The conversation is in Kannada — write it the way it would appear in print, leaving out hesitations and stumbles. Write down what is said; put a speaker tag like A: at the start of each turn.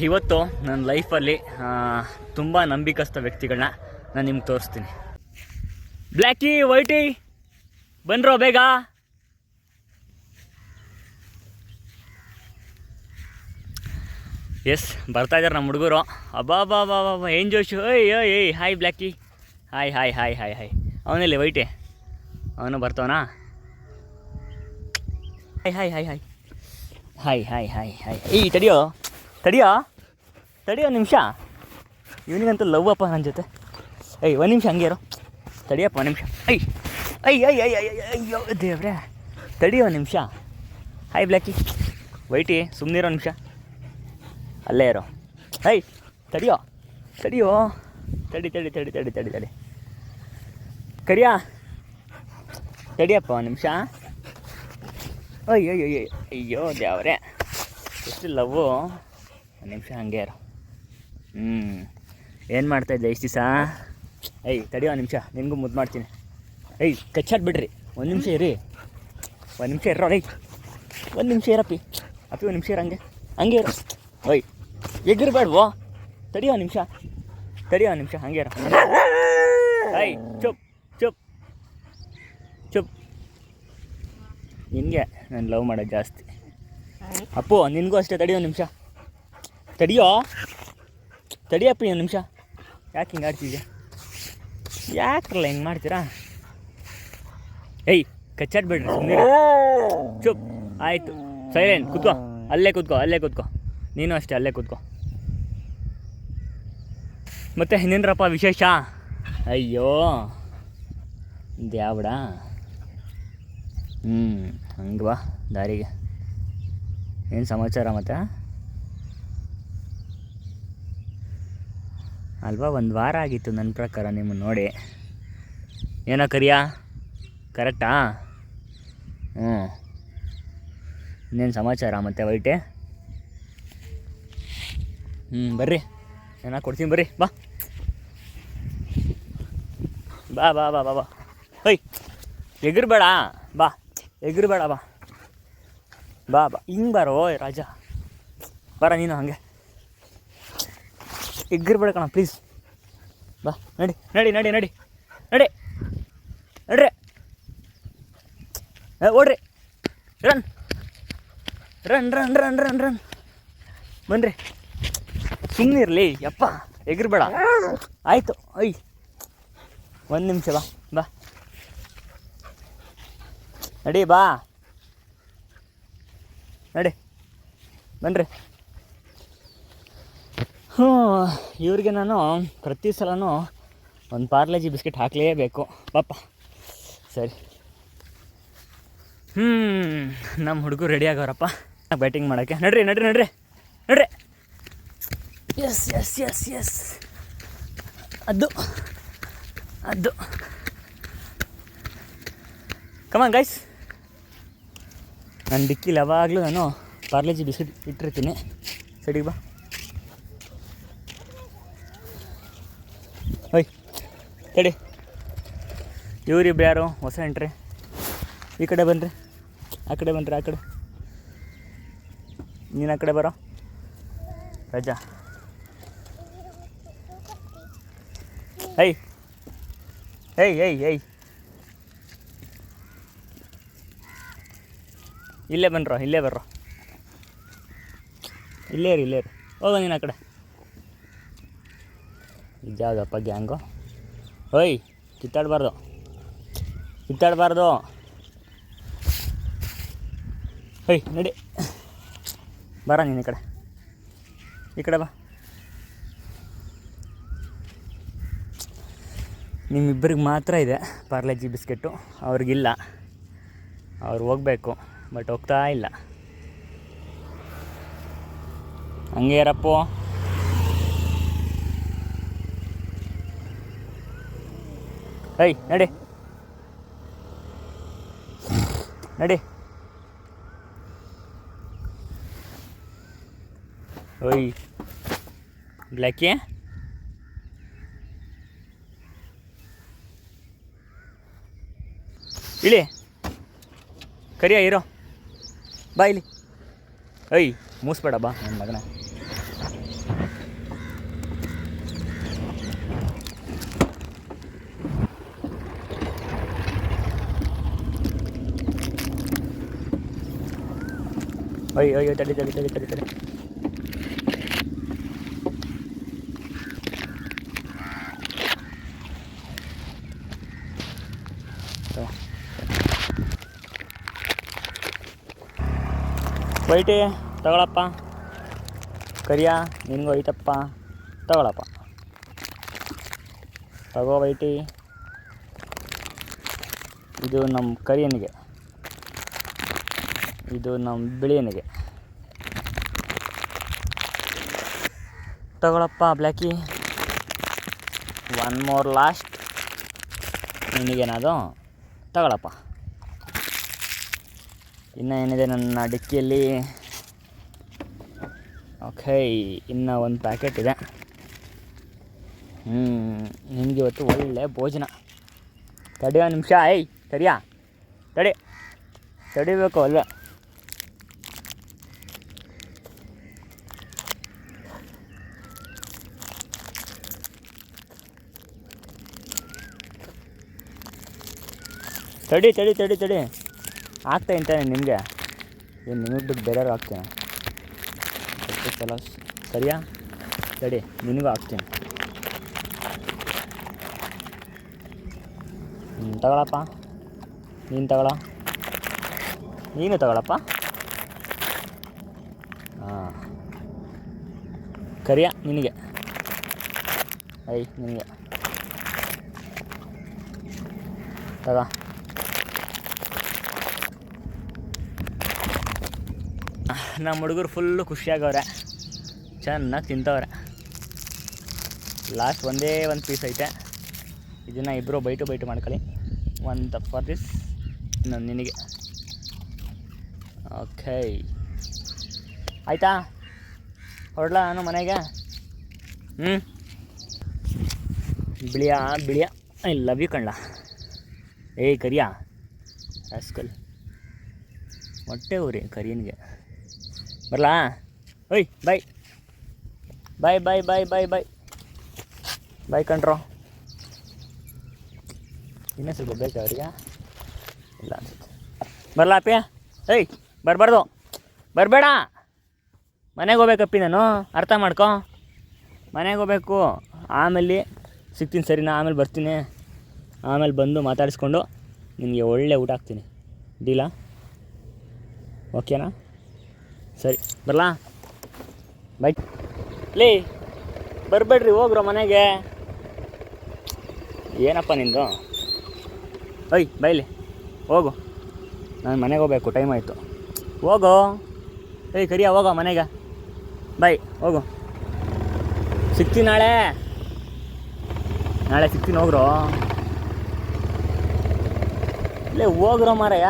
A: ಇವತ್ತು ನನ್ನ ಲೈಫಲ್ಲಿ ತುಂಬ ನಂಬಿಕಸ್ಥ ವ್ಯಕ್ತಿಗಳನ್ನ ನಾನು ನಿಮ್ಗೆ ತೋರಿಸ್ತೀನಿ. ಬ್ಲ್ಯಾಕಿ, ವೈಟಿ, ಬನ್ರೋ ಬೇಗ. ಎಸ್, ಬರ್ತಾಯಿದ್ದಾರೆ ನಮ್ಮ ಹುಡುಗರು. ಅಬ್ಬಾ ಏನು ಜೋಶು. ಏಯ್ hi Blacky. Hi hi hi hi hi. ಅವನಲ್ಲಿ ವೈಟಿ, ಅವನು ಬರ್ತಾವನಾ? Hi hi hi hi hi hi hi hi. ಏಯ್ ತಡಿಯೋ ನಿಮಿಷ. ಇವನಿಗಂತೂ ಲವ್ ಅಪ್ಪ ನನ್ನ ಜೊತೆ. ಒಂದು ನಿಮಿಷ ಹಂಗೆ ಇರೋ. ತಡಿಯಪ್ಪ ಒಂದು ನಿಮಿಷ. ಅಯ್ಯೋ ದೇವ್ರೆ, ತಡಿಯೋ ನಿಮಿಷ. Hi Blackie. ವೈಟಿ ಸುಮ್ಮನಿರೋ ನಿಮಿಷ, ಅಲ್ಲೇ ಇರೋ. ತಡಿಯೋ ತಡಿ ಕರಿಯಾ, ತಡಿಯಪ್ಪ ಒಂದು ನಿಮಿಷ. ಅಯ್ಯೋ ದೇವ್ರೆ, ಎಷ್ಟು ಲವ್ವು. ಒಂದು ನಿಮಿಷ ಹಂಗೆ ಇರೋ. ಏನು ಮಾಡ್ತಾಯಿದ್ದೆ ಇಷ್ಟು ದಿವಸ? ತಡಿಯೋ ಒಂದು ನಿಮಿಷ, ನಿನಗೂ ಮುದ್ದು ಮಾಡ್ತೀನಿ. ಕಚ್ಚಾಡ್ಬಿಡ್ರಿ. ಒಂದು ನಿಮಿಷ ಇರಿ, ಒಂದು ನಿಮಿಷ ಇರೋ. ಒಂದು ನಿಮಿಷ ಇರಪ್ಪಿ, ಒಂದು ನಿಮಿಷ ಇರೋ. ಹಂಗೆ ಇರೋ. ಎಗಿರ್ಬೇಡ್ವೋ. ತಡಿಯೋ ಒಂದು ನಿಮಿಷ ಹಂಗೆ ಇರೋ. ಚುಪ್. ನಿನಗೆ ನಾನು ಲವ್ ಮಾಡೋದು ಜಾಸ್ತಿ. ಅಪ್ಪು ನಿನಗೂ ಅಷ್ಟೇ. ತಡಿಯೋ ಒಂದು ನಿಮಿಷ. ತಡಿಯಪ್ಪಿ ಒಂದು ನಿಮಿಷ. ಯಾಕೆ ಹಿಂಗೆ ಆಡ್ತಿದ್ಯಾ? ಯಾಕ್ರಲ್ಲ ಹಿಂಗೆ ಮಾಡ್ತೀರಾ? ಕಚ್ಚಾಡ್ಬೇಡ್ರಿ, ಸುಮ್ಮನೆ ಚುಪ್. ಆಯಿತು, ಸೈಲೆಂಟ್. ಅಲ್ಲೇ ಕೂತ್ಕೋ. ನೀನು ಅಷ್ಟೇ, ಅಲ್ಲೇ ಕೂತ್ಕೋ. ಮತ್ತೆ ಇನ್ನೇನ್ರಪ್ಪ ವಿಶೇಷ? ಅಯ್ಯೋ ದ್ಯಾವಡ. ಹಂಗೆ ಬಾ ದಾರಿಗೆ. ಏನು ಸಮಾಚಾರ ಮತ್ತೆ? ಅಲ್ವಾ, ಒಂದು ವಾರ ಆಗಿತ್ತು ನನ್ನ ಪ್ರಕಾರ ನಿಮ್ಮನ್ನು ನೋಡಿ. ಏನೋ ಕರಿಯಾ, ಕರೆಕ್ಟಾ? ಇನ್ನೇನು ಸಮಾಚಾರ ಮತ್ತೆ ವೈಟೆ? ಬರ್ರಿ, ಏನೋ ಕೊಡ್ತೀನಿ ಬರ್ರಿ. ಬಾ. ಎಗಿರ್ಬೇಡ ಬಾ. ಹಿಂಗೆ ಬಾರೋ ರಾಜ. ಬರ ನೀನು ಹಂಗೆ. ಎಗ್ಗಿರ್ಬೇಡ ಕಣ ಪ್ಲೀಸ್. ಬಾ, ನಡಿ. ಓಡ್ರಿ. ರನ್. ಬನ್ರಿ. ಸುಮ್ಮನೆ ಇರಲಿ ಯಪ್ಪ, ಎಗಿರ್ಬೇಡ. ಆಯಿತು. ಒಂದು ನಿಮಿಷ. ಬಾ ನಡಿ. ಬಾ ನಡಿ. ಬನ್ರಿ. ಇವ್ರಿಗೆ ನಾನು ಪ್ರತಿ ಸಲನೂ ಒಂದು ಪಾರ್ಲೇಜಿ ಬಿಸ್ಕೆಟ್ ಹಾಕಲೇಬೇಕು ಪಾಪ. ಸರಿ, ನಮ್ಮ ಹುಡುಗರು ರೆಡಿ ಆಗೋರಪ್ಪ ಬ್ಯಾಟಿಂಗ್ ಮಾಡೋಕ್ಕೆ. ನಡ್ರಿ. ಎಸ್. ಅದು ಕಮಾನ್ ಗೈಸ್. ನನ್ನ ಡಿಕ್ಕಿಲಿ ಯಾವಾಗಲೂ ನಾನು ಪಾರ್ಲೇಜಿ ಬಿಸ್ಕೆಟ್ ಇಟ್ಟಿರ್ತೀನಿ. ಸಡಿಗೆ ಬಾ. ತಡಿ. ಇವರಿಬ್ರು ಯಾರು ಹೊಸ ಎಂಟ್ರಿ? ಈ ಕಡೆ ಬನ್ನಿರಿ. ಆ ಕಡೆ ನೀನು ಆ ಕಡೆ ಬರೋ ರಜಾ. ಏಯ್ ಇಲ್ಲೇ ಬರ್ರೋ. ಇಲ್ಲೇ ಇರಿ. ಹೋಗ ನೀನು ಆ ಕಡೆ. ಇದ್ಯಾವುದಪ್ಪ ಗ್ಯಾಂಗು? ಕಿತ್ತಾಡಬಾರ್ದು. ನಡಿ. ಬರ ನೀನು ಈ ಕಡೆ ಬಾ. ನಿಮ್ಮಿಬ್ಬರಿಗೆ ಮಾತ್ರ ಇದೆ ಪಾರ್ಲೇಜಿ ಬಿಸ್ಕೆಟು, ಅವ್ರಿಗಿಲ್ಲ. ಅವ್ರು ಹೋಗ್ಬೇಕು, ಬಟ್ ಹೋಗ್ತಾ ಇಲ್ಲ. ಹಂಗೆ ಇರಪ್ಪು. ನಡಿ. ಬ್ಲ್ಯಾಕಿ, ಇಳಿ. ಕರಿಯ ಇರೋ. ಬಾ ಇಲ್ಲಿ. ಮೂಸ್ಬೇಡ ಬಾ ನನ್ನ ಮಗನ. ಅಯ್ಯೋ ಅಯ್ಯೋ ತಡಿ ತಡಿ ತಡಿ ತಡಿ ತಡಿ. ವೈಟಿ ತಗೊಳಪ್ಪ. ಕರಿಯ ನಿನಗೂ ಐತಪ್ಪ, ತಗೊಳಪ್ಪ. ತಗೋ ವೈಟಿ. ಇದು ನಮ್ಮ ಕರಿಯನಿಗೆ, ಇದು ನಮ್ಮ ಬಿಳಿಯನಿಗೆ. ತಗೊಳಪ್ಪ ಬ್ಲ್ಯಾಕಿ. ಒನ್ ಮೋರ್ ಲಾಸ್ಟ್ ನಿನಗೇನದು, ತಗೊಳಪ್ಪ. ಇನ್ನು ಏನಿದೆ ನನ್ನ ಡಿಕ್ಕಿಯಲ್ಲಿ? ಓಕೆ, ಇನ್ನು ಒಂದು ಪ್ಯಾಕೆಟ್ ಇದೆ. ನಿಮಗೆ ಇವತ್ತು ಒಳ್ಳೆ ಭೋಜನ. ತಡೆಯೋ ನಿಮಿಷ. ಏಯ್ ಸರಿಯಾ, ತಡಿಬೇಕು ಅಲ್ಲ. ತಡಿ ತಡಿ ತಡಿ ತಡಿ. ಆಗ್ತಾ ಇಂತಾನೆ ನಿಮಗೆ. ಏನು ನಿಮಗೆ ಬಿಟ್ಟು ಬೇರೆಯವ್ರು ಹಾಕ್ತೀನಿ ಸಲ. ಸರಿಯಾ, ತಡಿ ನಿನಗೂ ಹಾಕ್ತೀನಿ. ತಗೊಳಪ್ಪ. ನೀನು ತಗೊಳ, ನೀನು ತಗೊಳಪ್ಪ. ಹಾಂ, ಕರಿಯ ನಿನಗೆ. ನಿನಗೆ ತಗ. ನಮ್ಮ ಹುಡುಗರು ಫುಲ್ಲು ಖುಷಿಯಾಗವ್ರೆ, ಚೆನ್ನಾಗಿ ತಿಂತವ್ರೆ. ಲಾಸ್ಟ್ ಒಂದೇ ಒಂದು ಪೀಸ್ ಐತೆ. ಇದನ್ನು ಇಬ್ಬರು ಬೈಟು ಮಾಡ್ಕೊಳ್ಳಿ. ಒಂದು ಫಾರ್ ದಿಸ್, ಇನ್ನೊಂದು ನಿನಗೆ. ಓಕೆ ಆಯಿತಾ? ಹೊರಡ್ಲಾ ನಾನು ಮನೆಗೆ? ಬಿಳಿಯ ಐ ಲವ್ ಯು ಕಣ್ಣ. ಏಯ್ ಕರಿಯಾ ರಾಸ್ಕಲ್, ಮೊಟ್ಟೆ ಊರಿ ಕರಿಯನಿಗೆ. ಬರಲಾ? ಓಯ್ ಬಾಯ್ ಬಾಯ್ ಬಾಯ್ ಬಾಯ್ ಬಾಯ್ ಬಾಯ್ ಬಾಯ್ ಕಣ್ರೋ. ಇನ್ನೂ ಸ್ವಲ್ಪ ಬೇಕಾ ಅವ್ರಿಗೆ? ಇಲ್ಲ ಅನ್ಸುತ್ತೆ. ಬರಲಾ ಅಪ್ಪಿ? ಏಯ್ ಬರಬಾರ್ದು, ಬರಬೇಡ. ಮನೆಗೆ ಹೋಗ್ಬೇಕಪ್ಪಿ ನಾನು, ಅರ್ಥ ಮಾಡ್ಕೊ. ಮನೆಗೆ ಹೋಗ್ಬೇಕು. ಆಮೇಲೆ ಸಿಗ್ತೀನಿ ಸರಿನಾ? ಆಮೇಲೆ ಬರ್ತೀನಿ. ಆಮೇಲೆ ಬಂದು ಮಾತಾಡಿಸ್ಕೊಂಡು ನಿನಗೆ ಒಳ್ಳೆ ಊಟ ಹಾಕ್ತೀನಿ. ಡೀಲಾ? ಓಕೆನಾ? ಸರಿ ಬರಲಾ? ಬೈ. ಲೇ ಬರಬೇಡ್ರಿ, ಹೋಗ್ರೋ ಮನೆಗೆ. ಏನಪ್ಪ ನಿಂದು? ಓಯ್ ಬೈಲಿ ಹೋಗು, ನಾನು ಮನೆಗೆ ಹೋಗ್ಬೇಕು, ಟೈಮ್ ಆಯಿತು. ಹೋಗೋ. ಏಯ್ ಕರಿಯ ಹೋಗೋ ಮನೆಗೆ. ಬೈ, ಹೋಗು. ಸಿಗ್ತೀನಿ ನಾಳೆ ಸಿಗ್ತೀನಿ. ಹೋಗ್ರೋ. ಇಲ್ಲೇ ಹೋಗ್ರೋ ಮಾರಾಯ.